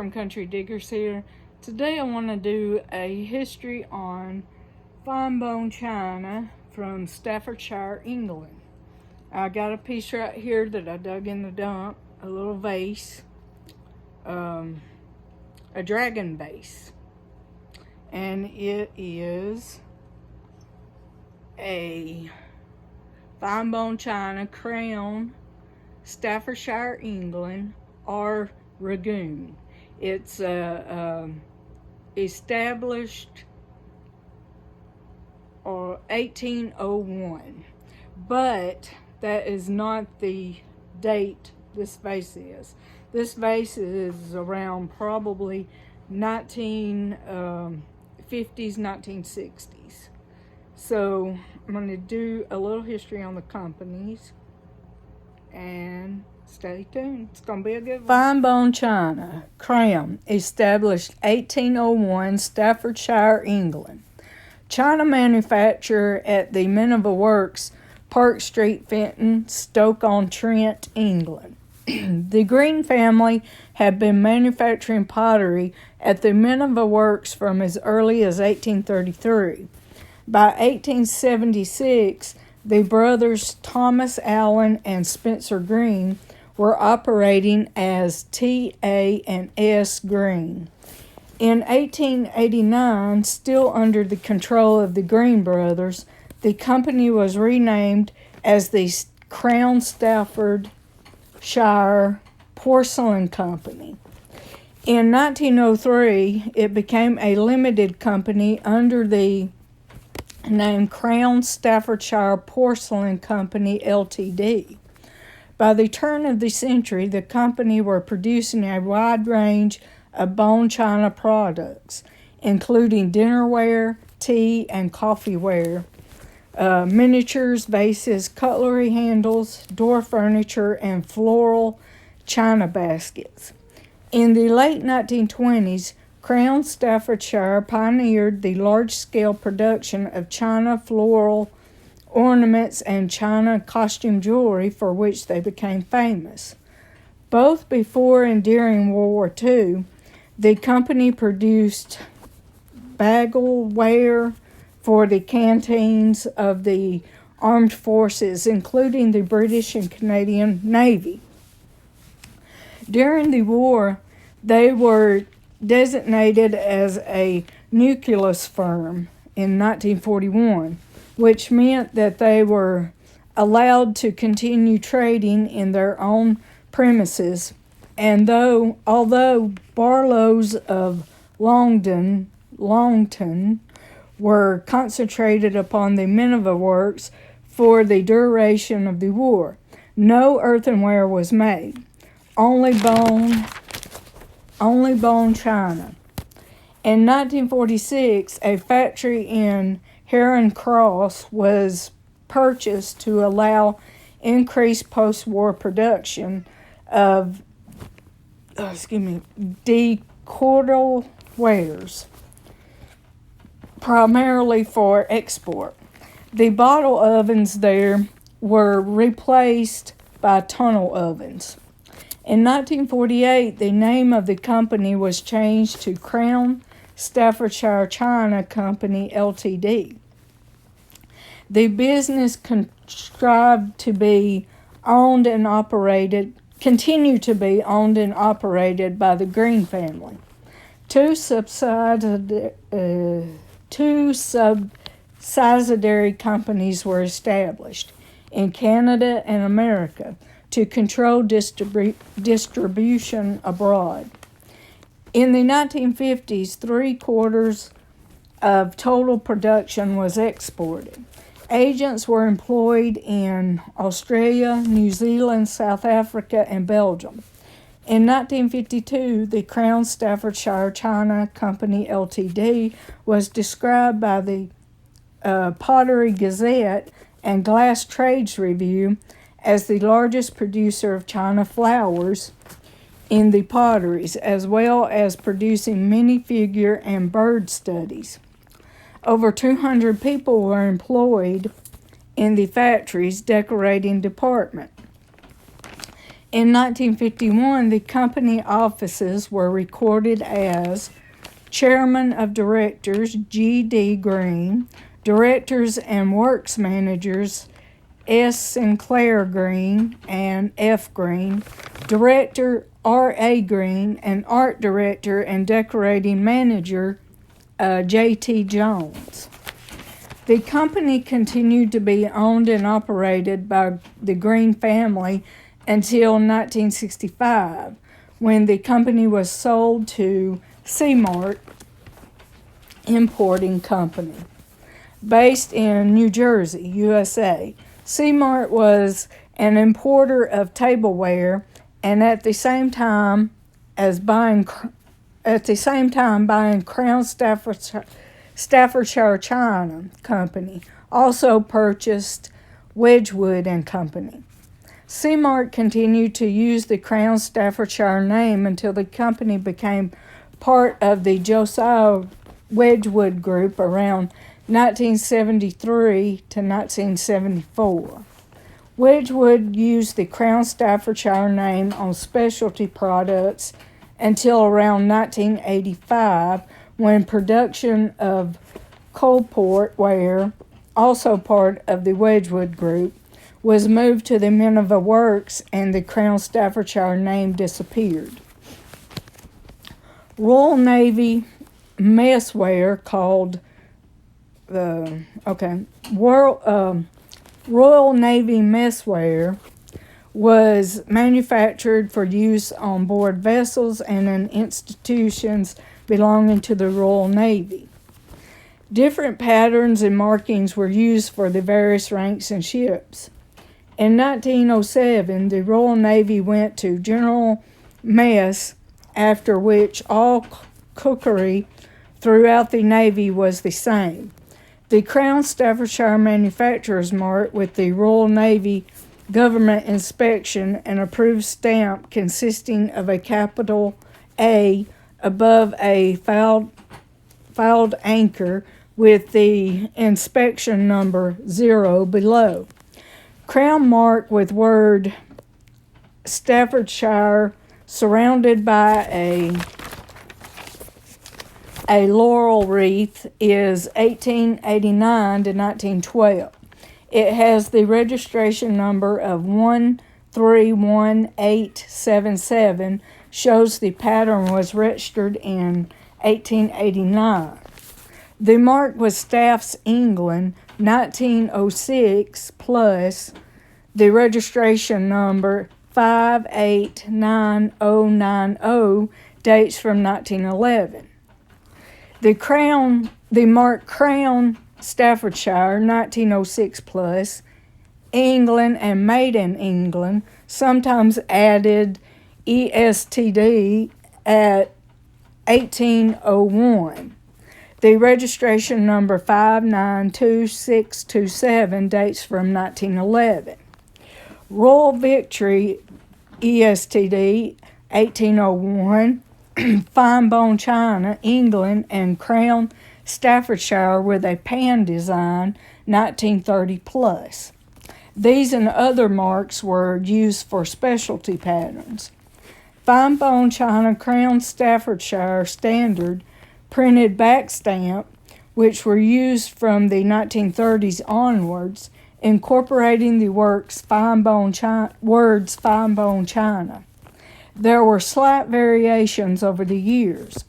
from Country Diggers here. Today I want to do a history on fine bone china from Staffordshire, England. I got a piece right here that I dug in the dump, a little vase, a dragon vase, and it is a fine bone china crown, Staffordshire, England, or Ragoon. It's established 1801, but that is not the date this vase is. This vase is around probably 1950s, 1960s. So I'm going to do a little history on the companies, and stay tuned. It's going to be a good one. Fine bone china, crown, established 1801, Staffordshire, England. China manufacturer at the Minerva Works, Park Street, Fenton, Stoke-on-Trent, England. The Green family had been manufacturing pottery at the Minerva Works from as early as 1833. By 1876, the brothers Thomas Allen and Spencer Green were operating as T.A.&S. Green. In 1889, still under the control of the Green brothers, the company was renamed as the Crown Staffordshire Porcelain Company. In 1903, it became a limited company under the name Crown Staffordshire Porcelain Company Ltd. By the turn of the century, the company were producing a wide range of bone china products, including dinnerware, tea and coffeeware, miniatures, vases, cutlery handles, door furniture, and floral china baskets. In the late 1920s, Crown Staffordshire pioneered the large-scale production of china floral ornaments and china costume jewelry, for which they became famous. Both before and during World War II, the company produced bagelware for the canteens of the armed forces, including the British and Canadian Navy. During the war, they were designated as a nucleus firm in 1941, which meant that they were allowed to continue trading in their own premises, and although Barlows of Longton were concentrated upon the Minerva Works for the duration of the war, no earthenware was made, only bone china. In 1946, a factory in Heron Cross was purchased to allow increased post-war production of decordal wares, primarily for export. The bottle ovens there were replaced by tunnel ovens. In 1948, the name of the company was changed to Crown Staffordshire China Company Ltd. The business continued to be owned and operated by the Green family. Two subsidiary companies were established in Canada and America to control distribution abroad. In the 1950s, 3/4 of total production was exported. Agents were employed in Australia, New Zealand, South Africa, and Belgium. In 1952, the Crown Staffordshire China Company Ltd. was described by the Pottery Gazette and Glass Trades Review as the largest producer of china flowers in the potteries, as well as producing many figure and bird studies. Over 200 people were employed in the factory's decorating department. In 1951, the company offices were recorded as Chairman of Directors G.D. Green, Directors and Works Managers S. Sinclair Green and F. Green, Director R.A. Green, and Art Director and Decorating Manager J.T. Jones. The company continued to be owned and operated by the Green family until 1965, when the company was sold to C-Mart Importing Company, based in New Jersey, USA. C-Mart was an importer of tableware, and at the same time buying Crown Staffordshire China Company, also purchased Wedgwood and Company. C-Mart continued to use the Crown Staffordshire name until the company became part of the Josiah Wedgwood Group around 1973 to 1974. Wedgwood used the Crown Staffordshire name on specialty products until around 1985, when production of Coalport ware, also part of the Wedgwood Group, was moved to the Minerva Works and the Crown Staffordshire name disappeared. Royal Navy messware called Royal Navy messware was manufactured for use on board vessels and in institutions belonging to the Royal Navy. Different patterns and markings were used for the various ranks and ships. In 1907, the Royal Navy went to general mess, after which all cookery throughout the Navy was the same. The Crown Staffordshire Manufacturers Mark with the Royal Navy government inspection and approved stamp consisting of a capital A above a fouled anchor with the inspection number 0 below. Crown mark with word Staffordshire surrounded by a laurel wreath is 1889 to 1912. It has the registration number of 131877, shows the pattern was registered in 1889. The mark was Staff's England 1906 plus the registration number 589090 dates from 1911. The mark Crown Staffordshire 1906 plus England and Made in England, sometimes added ESTD at 1801. The registration number 592627 dates from 1911. Royal Victory ESTD 1801, Fine Bone China, England, and Crown Staffordshire with a pan design 1930 plus. These and other marks were used for specialty patterns. Fine Bone China Crown Staffordshire Standard printed back stamp, which were used from the 1930s onwards, incorporating the words Fine Bone China. There were slight variations over the years.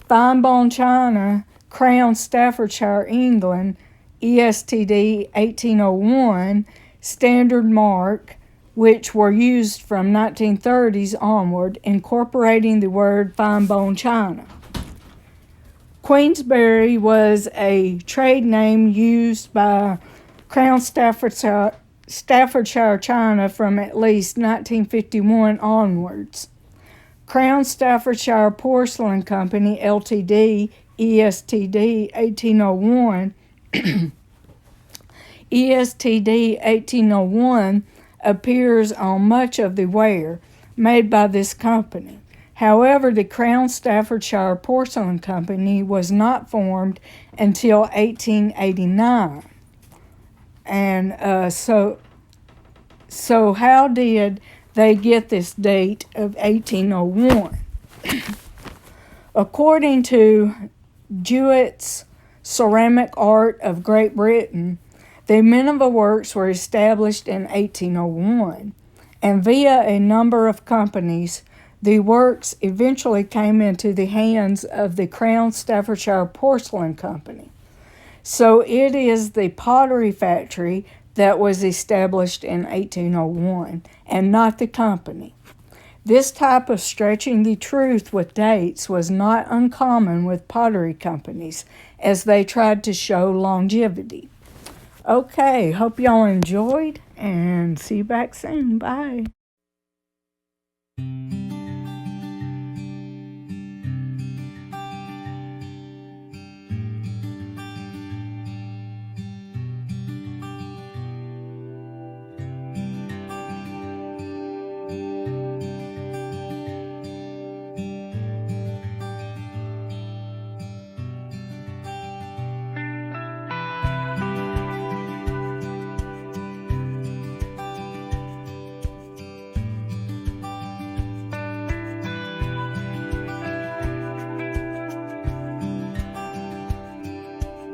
Fine Bone China, Crown Staffordshire, England, ESTD 1801, standard mark, which were used from 1930s onward, incorporating the word Fine Bone China. Queensberry was a trade name used by Crown Staffordshire China from at least 1951 onwards. Crown Staffordshire Porcelain Company, Ltd., ESTD 1801, ESTD 1801 appears on much of the ware made by this company. However, the Crown Staffordshire Porcelain Company was not formed until 1889. And so how did they get this date of 1801. According to Jewett's Ceramic Art of Great Britain, the Minerva Works were established in 1801, and via a number of companies, the works eventually came into the hands of the Crown Staffordshire Porcelain Company. So it is the pottery factory that was established in 1801, and not the company. This type of stretching the truth with dates was not uncommon with pottery companies, as they tried to show longevity. Okay, hope y'all enjoyed, and see you back soon. Bye.